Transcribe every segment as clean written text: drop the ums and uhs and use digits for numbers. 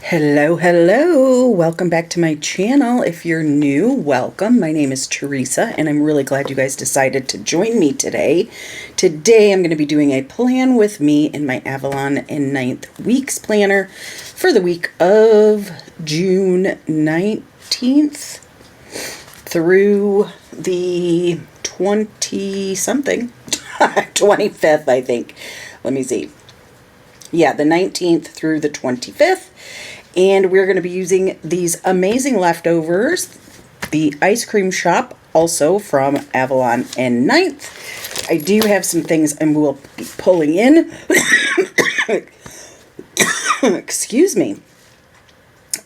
Hello, welcome back to my channel. If you're new, welcome. My name is Teresa and I'm really glad you guys decided to join me today. Today I'm going to be doing a plan with me in my Avalon&ninth Weeks planner for the week of June 19th through the 20-something, 25th, I think. Let me see. Yeah, the 19th through the 25th. And we're going to be using these amazing leftovers. The ice cream shop, also from Avalon&ninth. I do have some things I will be pulling in. Excuse me.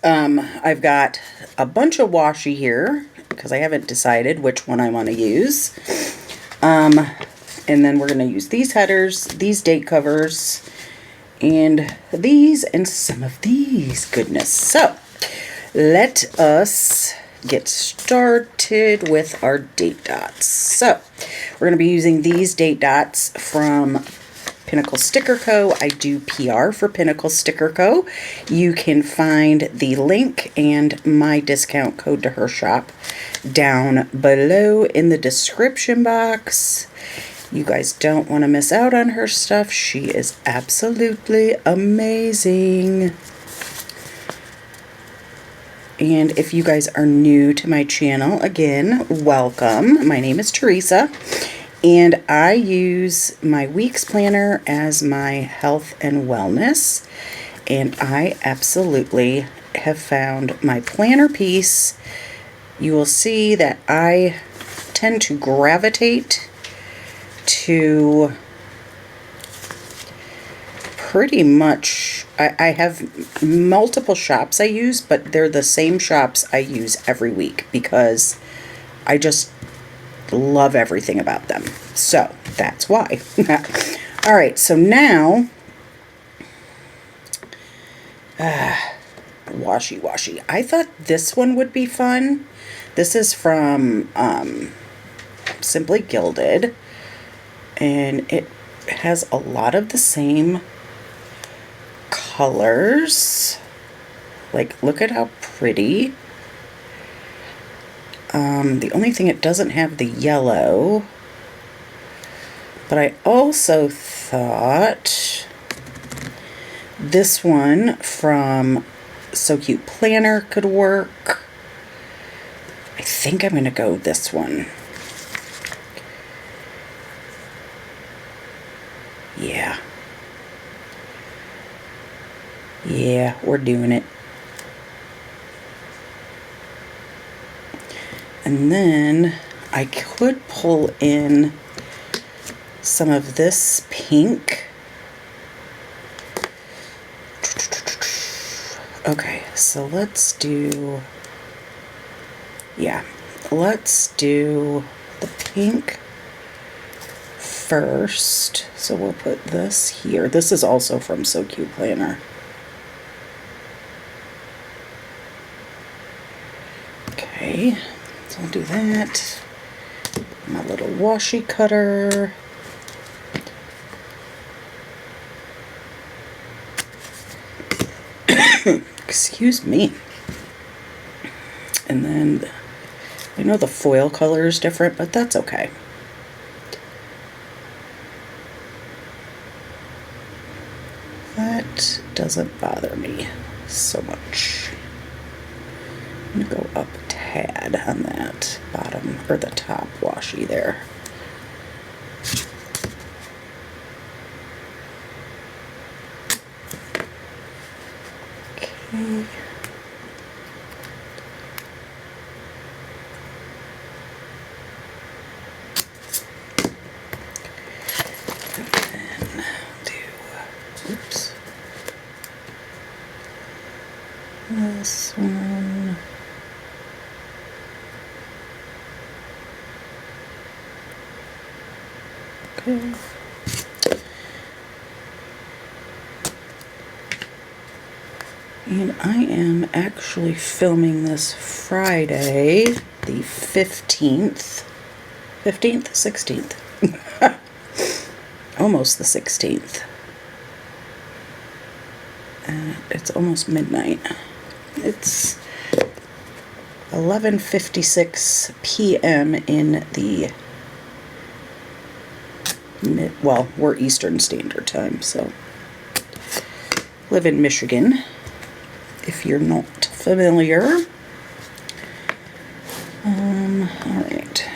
I've got a bunch of washi here because I haven't decided which one I want to use. And then we're going to use these headers, these date covers, and these, and some of these goodness. So let us get started with our date dots. So we're going to be using these date dots from Pinnacle Sticker Co. I do PR for Pinnacle Sticker Co. You can find the link and my discount code to her shop down below in the description box. You guys don't want to miss out on her stuff. She is absolutely amazing. And if you guys are new to my channel, again, welcome. My name is Teresa, and I use my weeks planner as my health and wellness. And I absolutely have found my planner piece. You will see that I tend to gravitate to pretty much, I have multiple shops I use, but they're the same shops I use every week because I just love everything about them. So that's why. All right, so now washi. I thought this one would be fun. This is from Simply Gilded. And it has a lot of the same colors. Like, look at how pretty. The only thing, it doesn't have the yellow. But I also thought this one from So Cute Planner could work. I think I'm going to go this one. Yeah, we're doing it. And then I could pull in some of this pink. Okay, so let's do the pink first. So we'll put this here. This is also from So Cute Planner. Okay, so I'll do that. My little washi cutter. Excuse me. And then, I know the foil color is different, but that's okay. That doesn't bother me so much. I'm going to go up a tad on that bottom, or the top washi there. Okay. And then do, oops, this one. Okay. And I am actually filming this Friday, the 15th. 15th? 16th. Almost the 16th. It's almost midnight. It's 11:56 p.m. in the well, we're Eastern Standard Time, so live in Michigan, if you're not familiar. All right.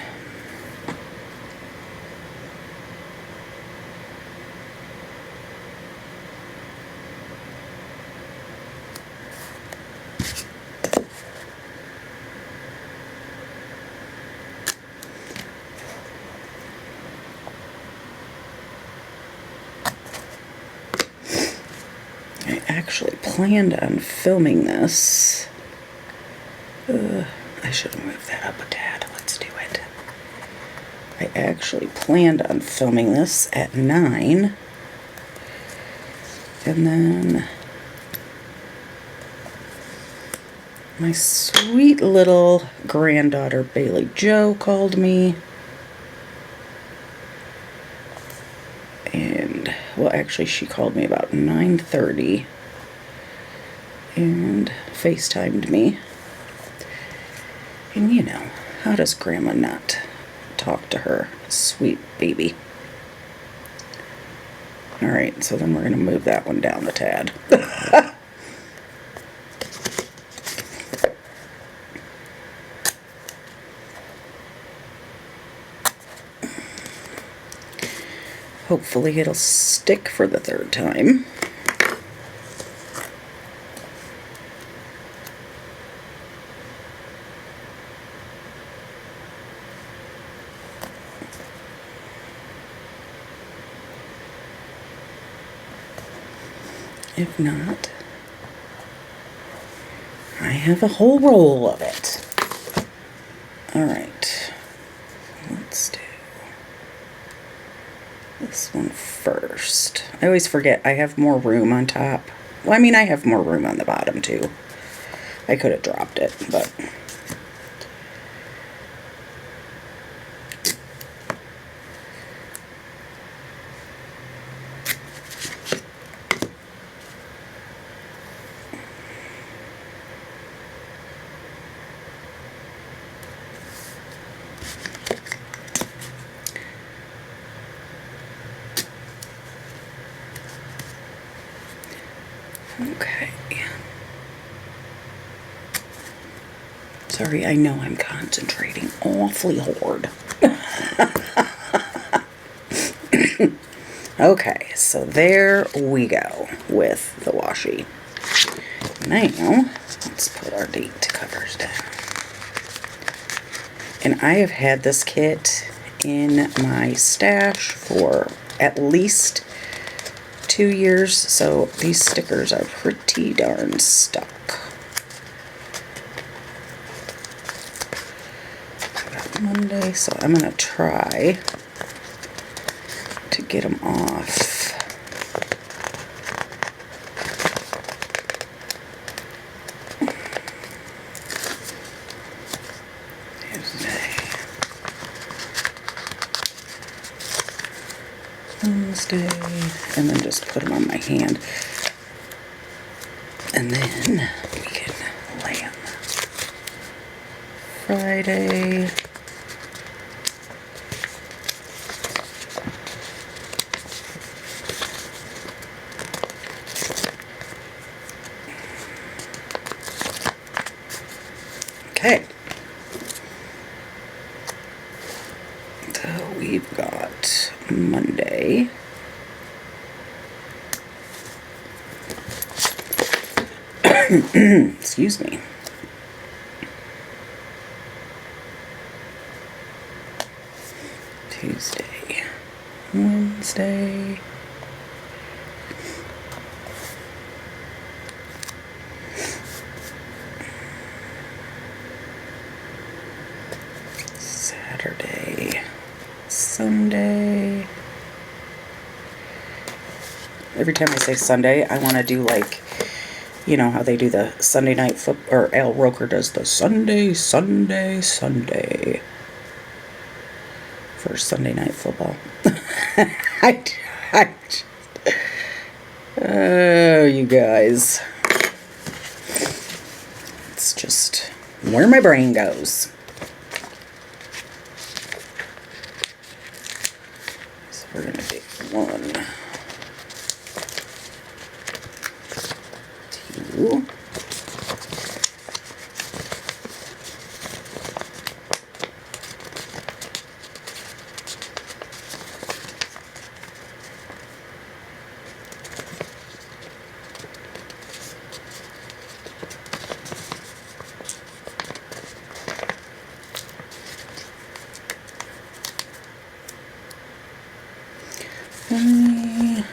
I actually planned on filming this. I should have moved that up a tad. Let's do it. I actually planned on filming this at 9. And then my sweet little granddaughter, Bailey Jo, called me. And, well, actually, she called me about 9:30 and FaceTimed me. And you know, how does Grandma not talk to her sweet baby? Alright, so then we're going to move that one down a tad. Hopefully it'll stick for the third time. If not, I have a whole roll of it. Alright, let's do this one first. I always forget I have more room on top. Well, I mean, I have more room on the bottom too. I could have dropped it, but... Okay. Sorry, I know I'm concentrating awfully hard. Okay, so there we go with the washi. Now, let's put our date covers down. And I have had this kit in my stash for at least 2 years, so these stickers are pretty darn stuck. Monday, so I'm going to try to get them off. Wednesday, and then just put them on my hand. And then we can lay them. Friday. Okay. So we've got Monday. Excuse me. Tuesday, Wednesday, Saturday, Sunday. Every time I say Sunday, I want to do like, you know how they do the Sunday night foot, or Al Roker does the Sunday for Sunday night football. you guys. It's just where my brain goes. So we're going to do 1, 2. Three,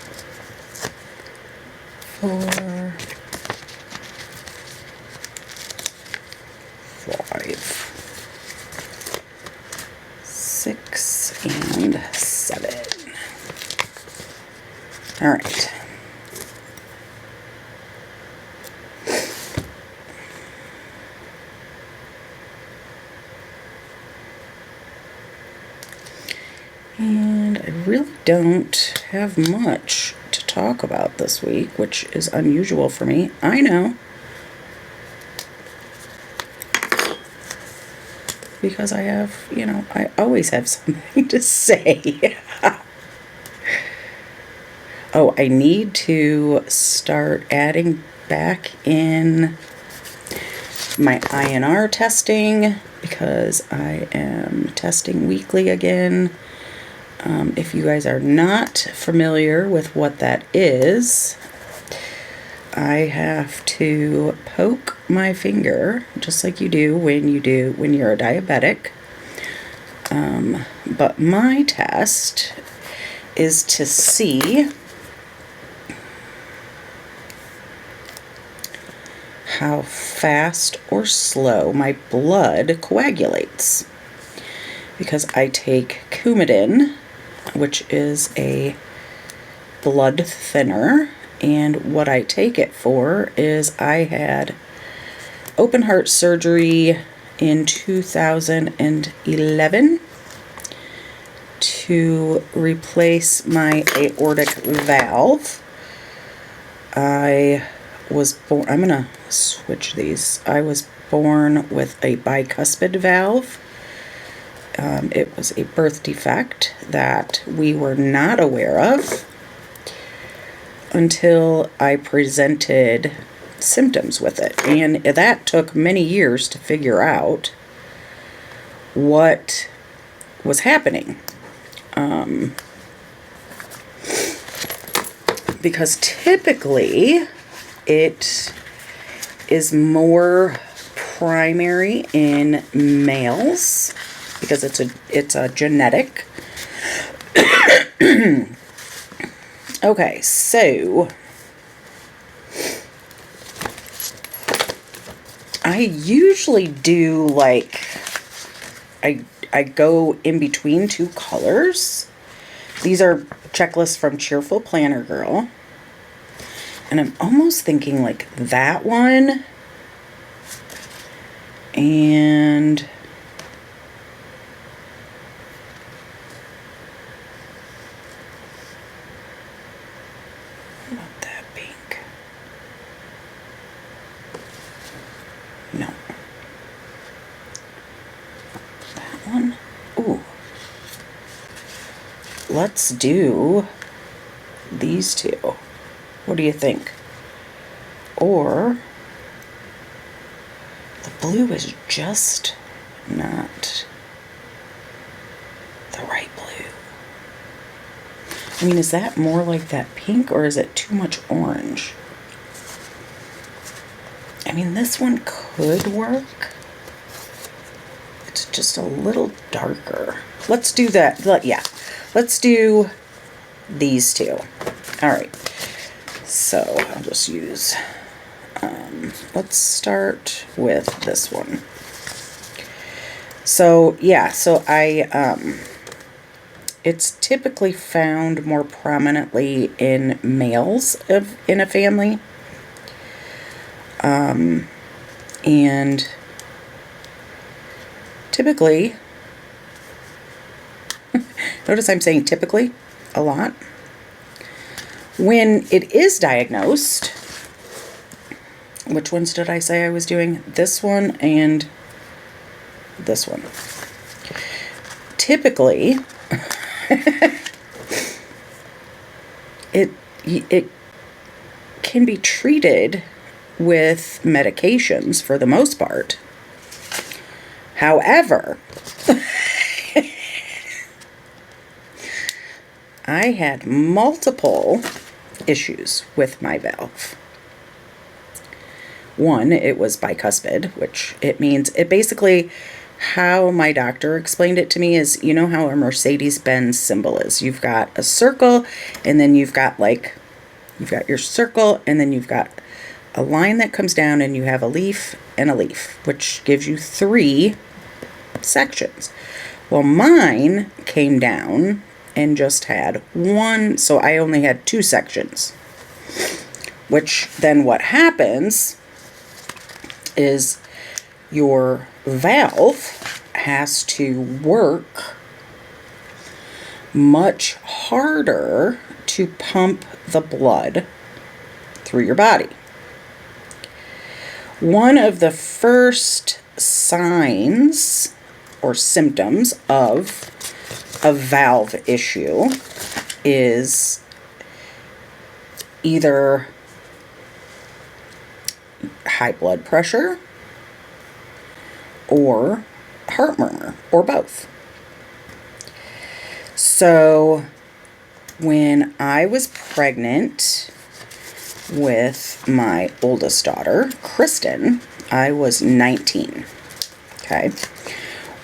4, 5, 6, and 7. All right. And I really don't have much to talk about this week, which is unusual for me. I know. Because I have, you know, I always have something to say. Oh, I need to start adding back in my INR testing because I am testing weekly again. If you guys are not familiar with what that is, I have to poke my finger just like you do when you're a diabetic. But my test is to see how fast or slow my blood coagulates. Because I take Coumadin, which is a blood thinner, and what I take it for is I had open heart surgery in 2011 to replace my aortic valve. I was born, I'm gonna switch these. I was born with a bicuspid valve. It was a birth defect that we were not aware of until I presented symptoms with it. And that took many years to figure out what was happening. Because typically it is more primary in males because it's a genetic. Okay, so I usually do like I go in between 2 colors. These are checklists from Cheerful Planner Girl. And I'm almost thinking like that one and what about that pink? No. That one? Ooh. Let's do these 2. What do you think? Or the blue is just not the right blue. I mean, is that more like that pink or is it too much orange? I mean, this one could work. It's just a little darker. Let's do that. Yeah, let's do these 2. All right. So I'll just use, let's start with this one. So yeah, so it's typically found more prominently in males in a family. And typically, notice I'm saying typically a lot. When it is diagnosed, which ones did I say I was doing? This one and this one. Typically, it can be treated with medications for the most part. However, I had multiple issues with my valve. One, it was bicuspid, which it means, it basically, how my doctor explained it to me is, you know how a Mercedes-Benz symbol is. You've got a circle, and then you've got your circle, and then you've got a line that comes down, and you have a leaf and a leaf, which gives you 3 sections. Well, mine came down and just had 1, so I only had 2 sections. Which then what happens is your valve has to work much harder to pump the blood through your body. One of the first signs or symptoms of a valve issue is either high blood pressure or heart murmur, or both. So when I was pregnant with my oldest daughter, Kristen, I was 19. Okay.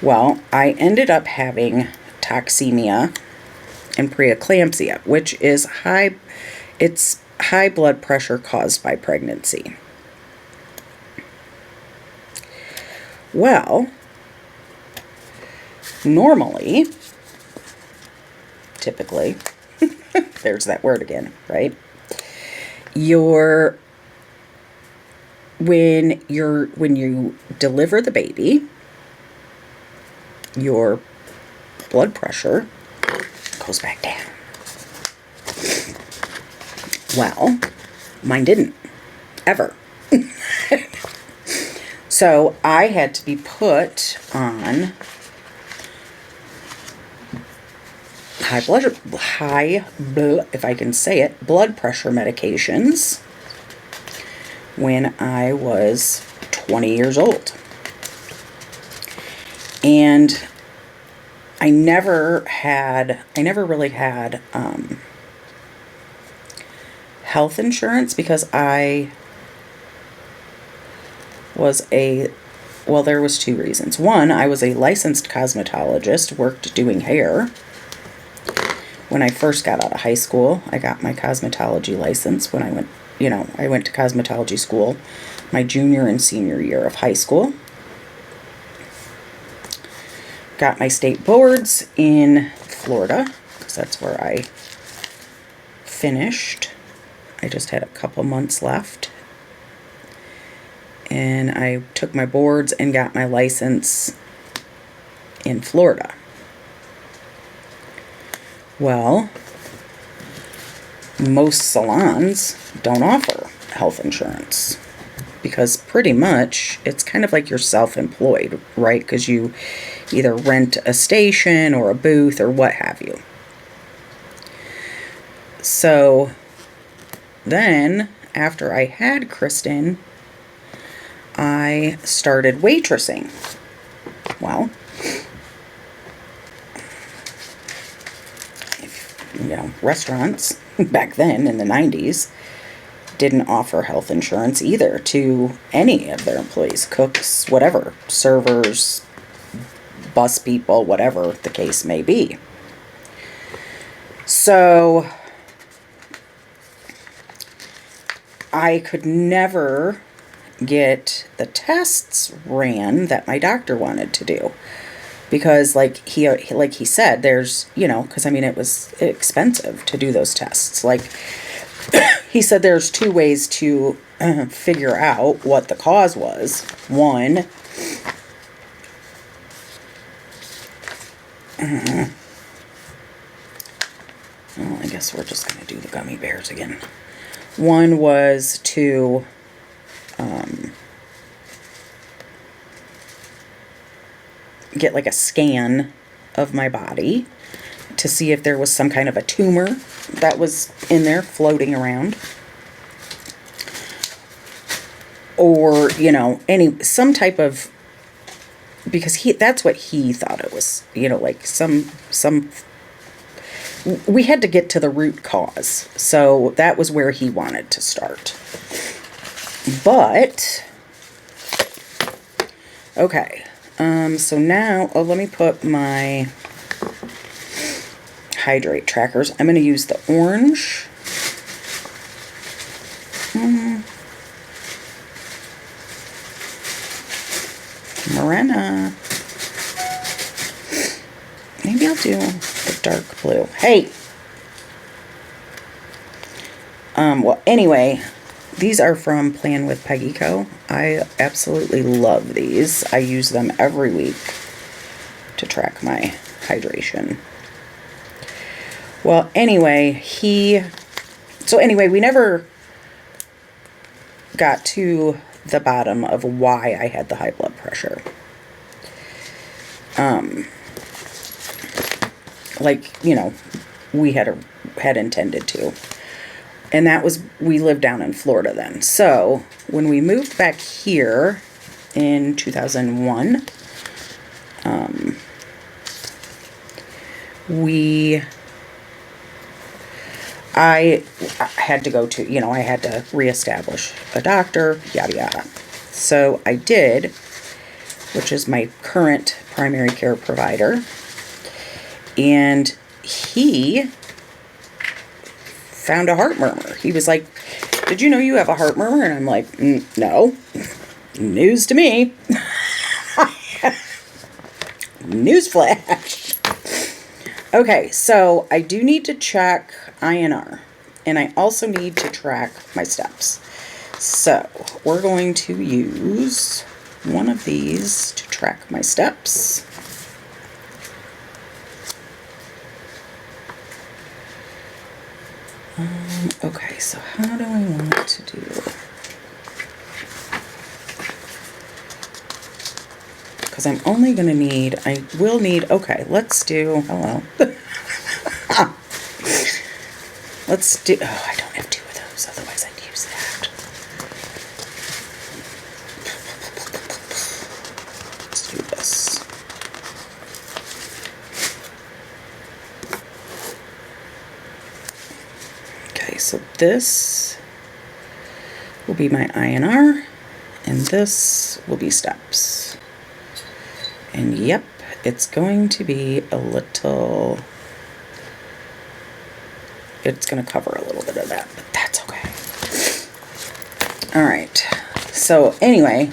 Well, I ended up having toxemia and preeclampsia, which is high blood pressure caused by pregnancy. Well, normally, typically, there's that word again, right? When you deliver the baby, your blood pressure goes back down. Well, mine didn't, ever. So I had to be put on if I can say it, blood pressure medications when I was 20 years old. And I never really had health insurance because I was there was 2 reasons. One, I was a licensed cosmetologist, worked doing hair. When I first got out of high school, I got my cosmetology license when I went to cosmetology school my junior and senior year of high school. Got my state boards in Florida, because that's where I finished. I just had a couple months left. And I took my boards and got my license in Florida. Well, most salons don't offer health insurance because pretty much it's kind of like you're self-employed, right? Because you either rent a station or a booth or what have you. So then after I had Kristen, I started waitressing. Well, restaurants back then in the 90s didn't offer health insurance either to any of their employees, cooks, whatever, servers, bus people, whatever the case may be. So I could never get the tests ran that my doctor wanted to do because like he said, there's, because it was expensive to do those tests. Like he said, there's 2 ways to figure out what the cause was. One, well, I guess we're just going to do the gummy bears again. One was to get like a scan of my body to see if there was some kind of a tumor that was in there floating around. Or, you know, some type of, because that's what he thought it was, you know, like we had to get to the root cause. So that was where he wanted to start. But, okay. So now, let me put my hydrate trackers. I'm going to use the orange. Morena. Maybe I'll do the dark blue. Hey! Well, anyway, these are from Plan with Peggy Co. I absolutely love these. I use them every week to track my hydration. Well, anyway, we never got to the bottom of why I had the high blood pressure. Like, you know, we had intended to. And that was, we lived down in Florida then. So when we moved back here in 2001, I had to go to, you know, I had to reestablish a doctor, yada yada. So I did, which is my current primary care provider. And he found a heart murmur. He was like, "Did you know you have a heart murmur?" And I'm like, "No, news to me." Newsflash. Okay, so I do need to check INR, and I also need to track my steps. So we're going to use one of these to track my steps. Okay, so how do I want to do? Because I'm only going to need, I will need, okay, let's do, hello. Let's do, oh, I don't have two of those, otherwise I'd use that. Let's do this. Okay, so this will be my INR, and this will be steps. And yep, it's going to be a little, it's going to cover a little bit of that, but that's okay. All right, so anyway,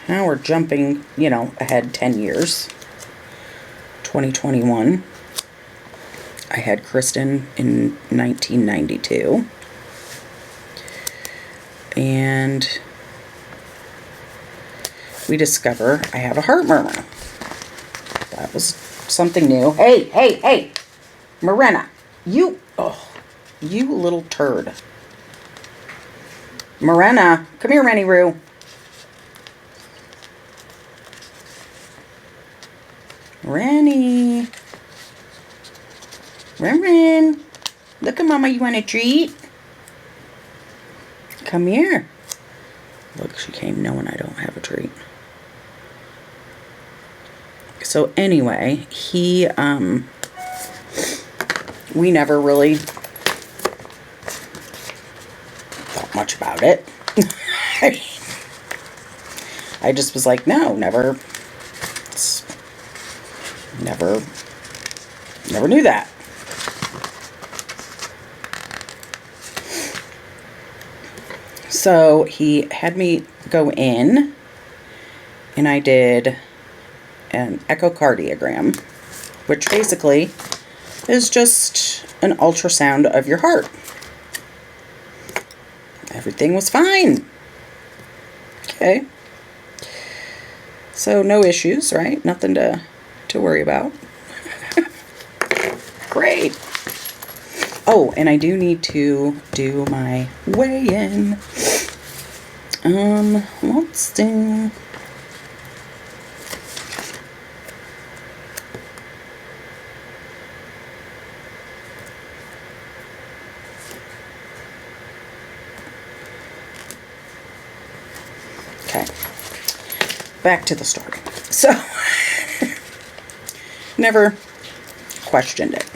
now we're jumping, you know, ahead 10 years. 2021. I had Kristen in 1992. And we discover I have a heart murmur. That was something new. Hey, Morena, you little turd. Morena, come here, Rennie Roo. Rennie. Ren, look at Mama, you want a treat? Come here. Look, she came knowing I don't have a treat. So anyway, we never really thought much about it. I just was like, no, never knew that. So he had me go in, and I did an echocardiogram, which basically is just an ultrasound of your heart. Everything was fine. Okay. So no issues, right? Nothing to worry about. Great. Oh, and I do need to do my weigh-in. Let's do... Okay. Back to the story. So, never questioned it.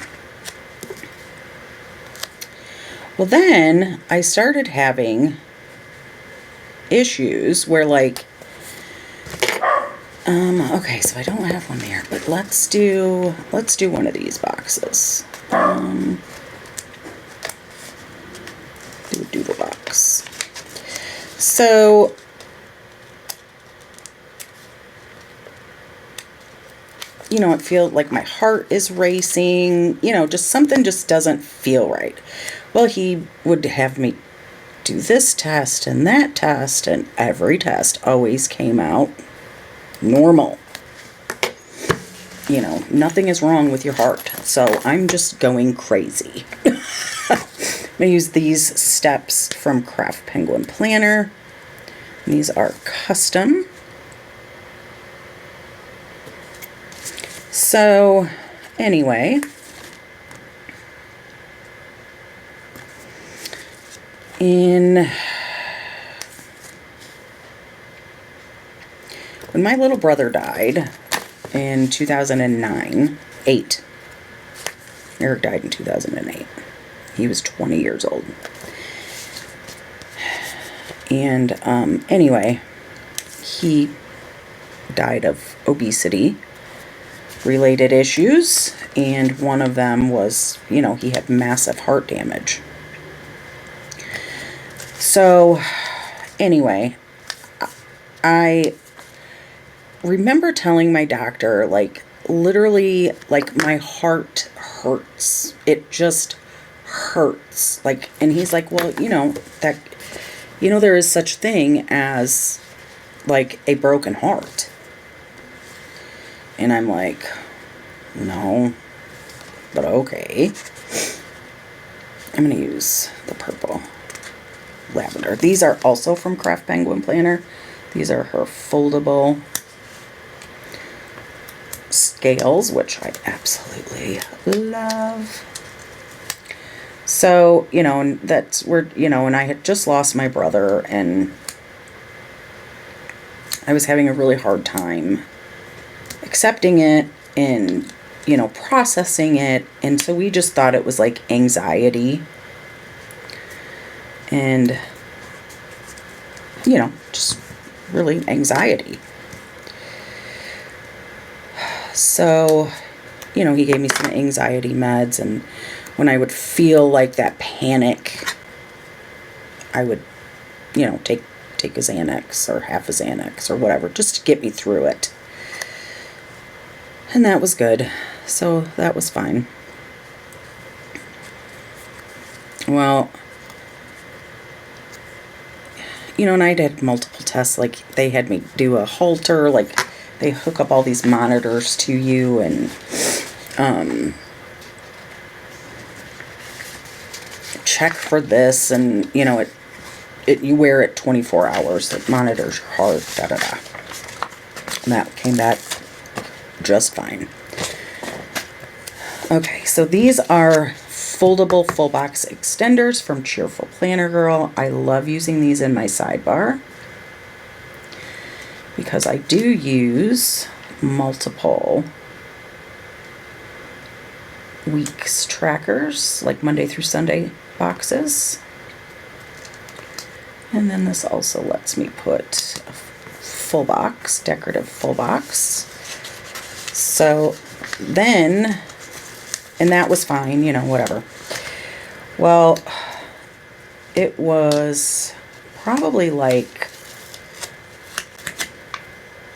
Well, then I started having issues where, like, okay, so I don't have one there, but let's do one of these boxes. Do a doodle box. So, you know, it feels like my heart is racing, you know, just something just doesn't feel right. Well, he would have me do this test and that test, and every test always came out normal. You know, nothing is wrong with your heart. So I'm just going crazy. I'm going to use these steps from Craft Penguin Planner. These are custom. So, anyway, when my little brother died in 2009, Eric died in 2008. He was 20 years old. And anyway, he died of obesity related issues, and one of them was, you know, he had massive heart damage. So anyway, I remember telling my doctor, like, literally, like, my heart hurts. It just hurts. Like, and he's like, well, you know, that, you know, there is such thing as, like, a broken heart. And I'm like, no, but okay. I'm going to use the purple lavender. These are also from Craft Penguin Planner. These are her foldable scales, which I absolutely love. So, you know, and that's where, you know, and I had just lost my brother, and I was having a really hard time accepting it and, you know, processing it. And so we just thought it was like anxiety and, you know, just really anxiety. So, you know, he gave me some anxiety meds, and when I would feel like that panic, I would, you know, take a Xanax or half a Xanax or whatever, just to get me through it. And that was good. So that was fine. Well, you know, and I did multiple tests. Like, they had me do a Holter, like, they hook up all these monitors to you, and check for this, and, you know, you wear it 24 hours. It monitors your heart, da da da. And that came back just fine. Okay, so these are foldable full box extenders from Cheerful Planner Girl. I love using these in my sidebar because I do use multiple weeks trackers, like Monday through Sunday boxes. And then this also lets me put a full box, decorative full box. So then, and that was fine, you know, whatever. Well, it was probably like,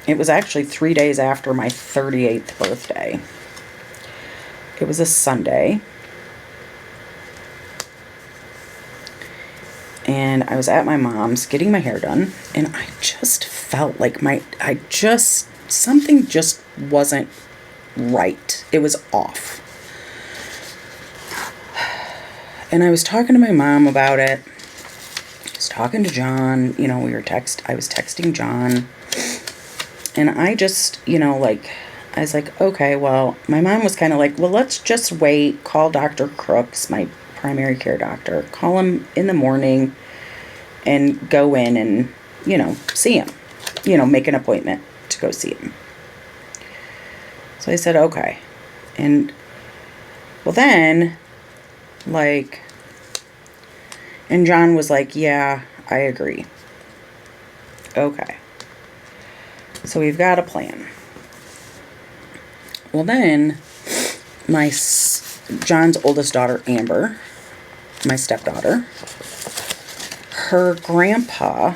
it was actually 3 days after my 38th birthday. It was a Sunday. And I was at my mom's getting my hair done, and I just felt like something just wasn't right. It was off. And I was talking to my mom about it. I was talking to John, you know, I was texting John. And I just, you know, like, I was like, okay, well, my mom was kind of like, well, let's just wait, call Dr. Crooks, my primary care doctor, call him in the morning and go in and, you know, see him, you know, make an appointment to go see him. So I said, okay. And, well, then, like, and John was like, yeah, I agree. Okay. So we've got a plan. Well, then, John's oldest daughter, Amber, my stepdaughter, her grandpa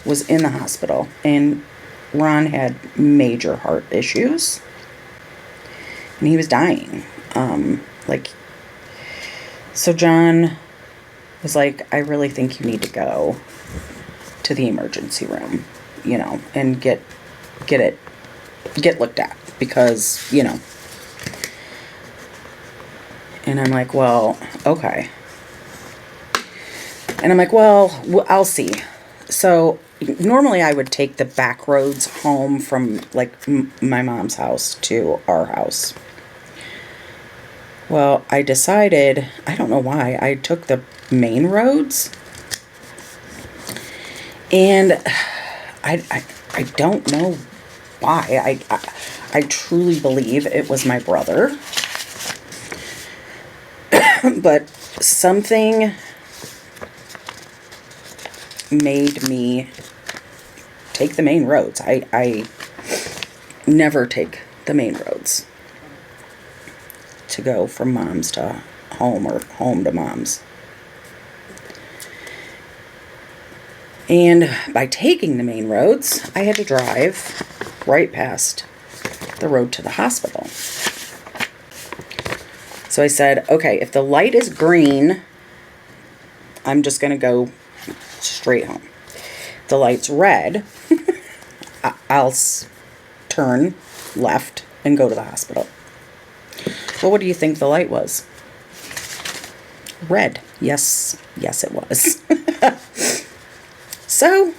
was in the hospital, and Ron had major heart issues, and he was dying. So John was like, I really think you need to go to the emergency room, you know, and get looked at, because, you know. And I'm like, well, okay. And I'm like, well, I'll see. So normally I would take the back roads home from, like, my mom's house to our house. Well, I decided, I don't know why, I took the main roads. And I don't know why. I truly believe it was my brother. But something made me take the main roads. I never take the main roads to go from mom's to home or home to mom's. And by taking the main roads, I had to drive right past the road to the hospital. So I said, okay, if the light is green, I'm just going to go straight home. If the light's red, I'll turn left and go to the hospital. Well, what do you think the light was? Red. Yes, it was. So,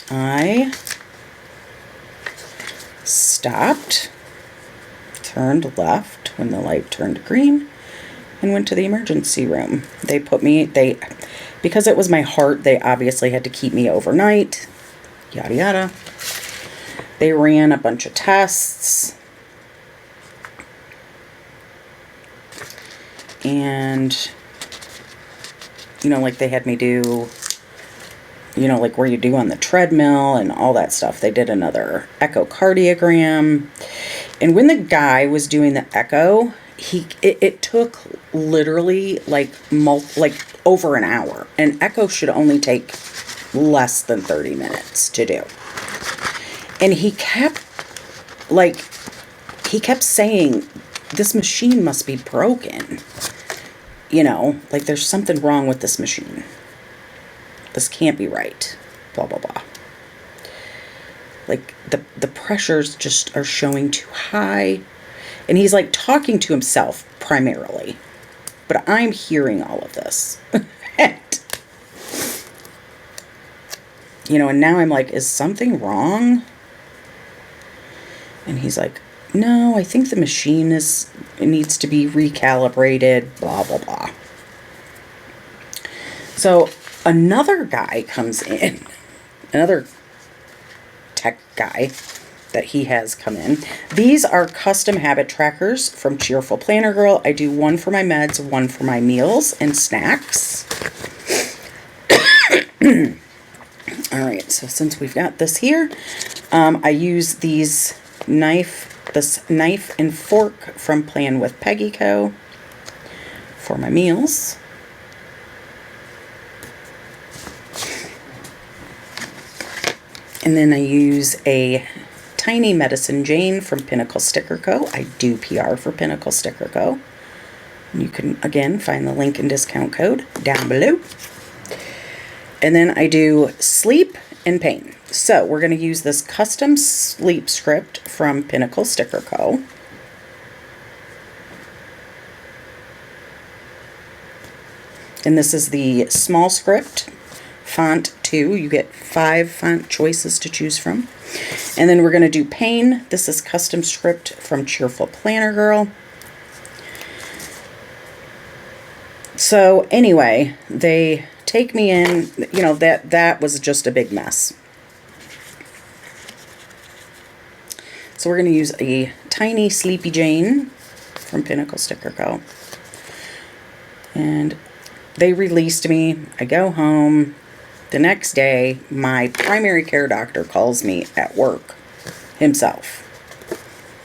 I stopped, turned left when the light turned green, and went to the emergency room. Because it was my heart, they obviously had to keep me overnight, yada yada. They ran a bunch of tests, and, you know, like, they had me do, you know, like where you do on the treadmill and all that stuff. They did another echocardiogram. And when the guy was doing the echo, it took literally like over an hour. An echo should only take less than 30 minutes to do. And he kept saying, this machine must be broken. You know, like, there's something wrong with this machine. This can't be right. Blah, blah, blah. Like, the pressures just are showing too high. And he's, like, talking to himself primarily. But I'm hearing all of this. You know, and now I'm like, is something wrong? And he's like, no, I think the machine it needs to be recalibrated, blah, blah, blah. So another guy comes in, another tech guy that he has come in. These are custom habit trackers from Cheerful Planner Girl. I do one for my meds, one for my meals and snacks. All right, so since we've got this here, I use this knife and fork from Plan with Peggy Co. for my meals. And then I use a tiny Medicine Jane from Pinnacle Sticker Co. I do PR for Pinnacle Sticker Co. You can, again, find the link and discount code down below. And then I do sleep and pain. So we're going to use this custom sleep script from Pinnacle Sticker Co. And this is the small script, font 2. You get 5 font choices to choose from. And then we're going to do Pain. This is custom script from Cheerful Planner Girl. So anyway, they take me in, you know, that was just a big mess. So we're going to use a tiny Sleepy Jane from Pinnacle Sticker Co. And they released me. I go home. The next day, my primary care doctor calls me at work himself.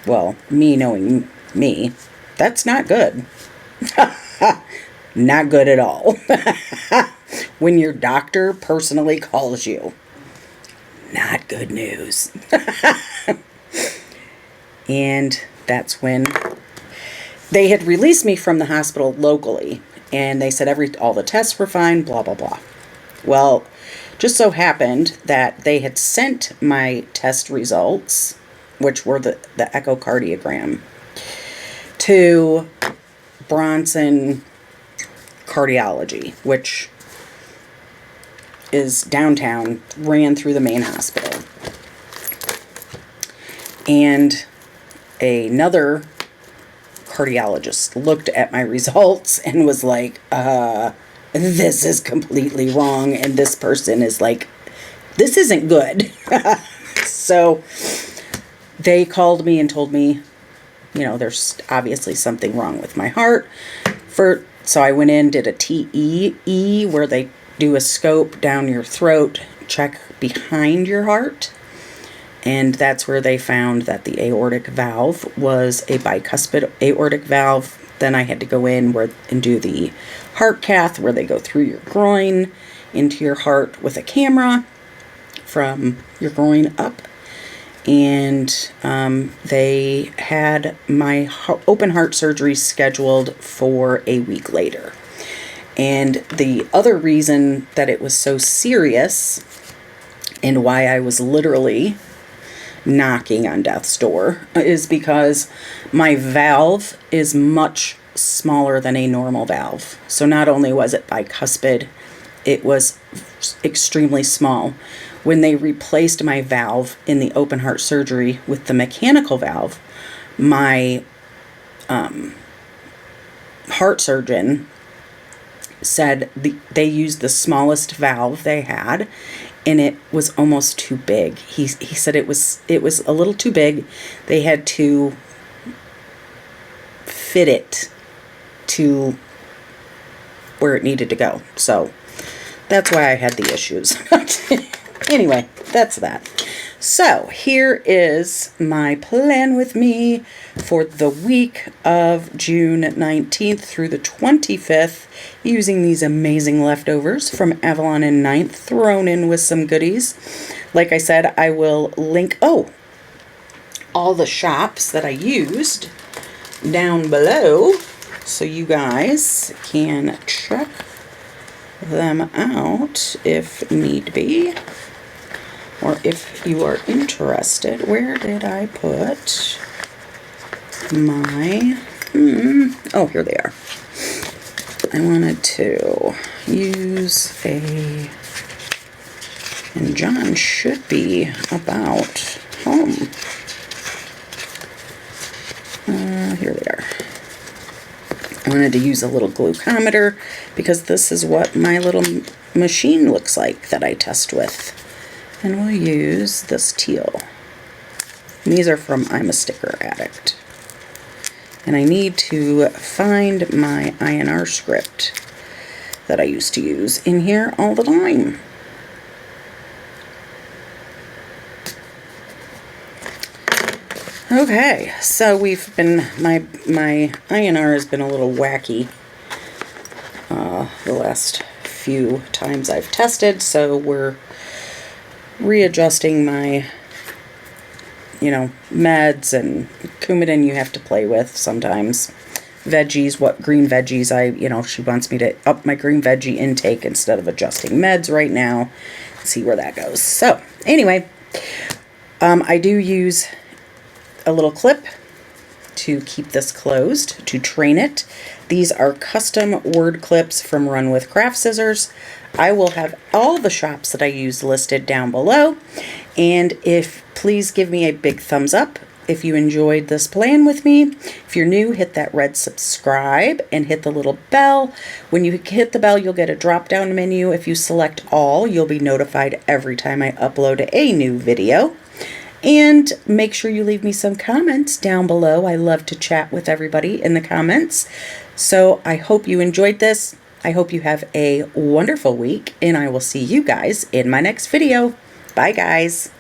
Well, me knowing me, that's not good. Not good at all. When your doctor personally calls you. Not good news. And that's when they had released me from the hospital locally. And they said all the tests were fine, blah, blah, blah. Well, just so happened that they had sent my test results, which were the echocardiogram, to Bronson Cardiology, which is downtown, ran through the main hospital. And another cardiologist looked at my results and was like, this is completely wrong. And this person is like, this isn't good. So they called me and told me, you know, there's obviously something wrong with my heart. So I went in, did a TEE, where they do a scope down your throat, check behind your heart. And that's where they found that the aortic valve was a bicuspid aortic valve. Then I had to go in and do the heart cath, where they go through your groin into your heart with a camera from your groin up. And they had my open heart surgery scheduled for a week later. And the other reason that it was so serious, and why I was literally knocking on death's door, is because my valve is much smaller than a normal valve. So not only was it bicuspid, it was extremely small. When they replaced my valve in the open heart surgery with the mechanical valve, my heart surgeon said they used the smallest valve they had, and it was almost too big. He said it was a little too big. They had to fit it to where it needed to go. So that's why I had the issues. Anyway, that's that. So here is my plan with me for the week of June 19th through the 25th, using these amazing leftovers from Avalon&ninth, thrown in with some goodies. Like I said, I will link all the shops that I used down below, so you guys can check them out if need be. Or if you are interested, where did I put my, oh, here they are. I wanted to use and John should be about home. Here they are. I wanted to use a little glucometer because this is what my little machine looks like that I test with. And we'll use this teal. And these are from I'm a Sticker Addict. And I need to find my INR script that I used to use in here all the time. Okay, so we've been, my INR has been a little wacky the last few times I've tested, so we're readjusting my, meds, and Coumadin you have to play with sometimes. Veggies, what green veggies she wants me to up my green veggie intake instead of adjusting meds right now. See where that goes. So anyway, I do use a little clip to keep this closed, to train it. These are custom word clips from Run With Craft Scissors. I will have all the shops that I use listed down below. And please give me a big thumbs up if you enjoyed this plan with me. If you're new, hit that red subscribe and hit the little bell. When you hit the bell, you'll get a drop-down menu. If you select all, you'll be notified every time I upload a new video. And make sure you leave me some comments down below. I love to chat with everybody in the comments. So I hope you enjoyed this. I hope you have a wonderful week, and I will see you guys in my next video. Bye, guys.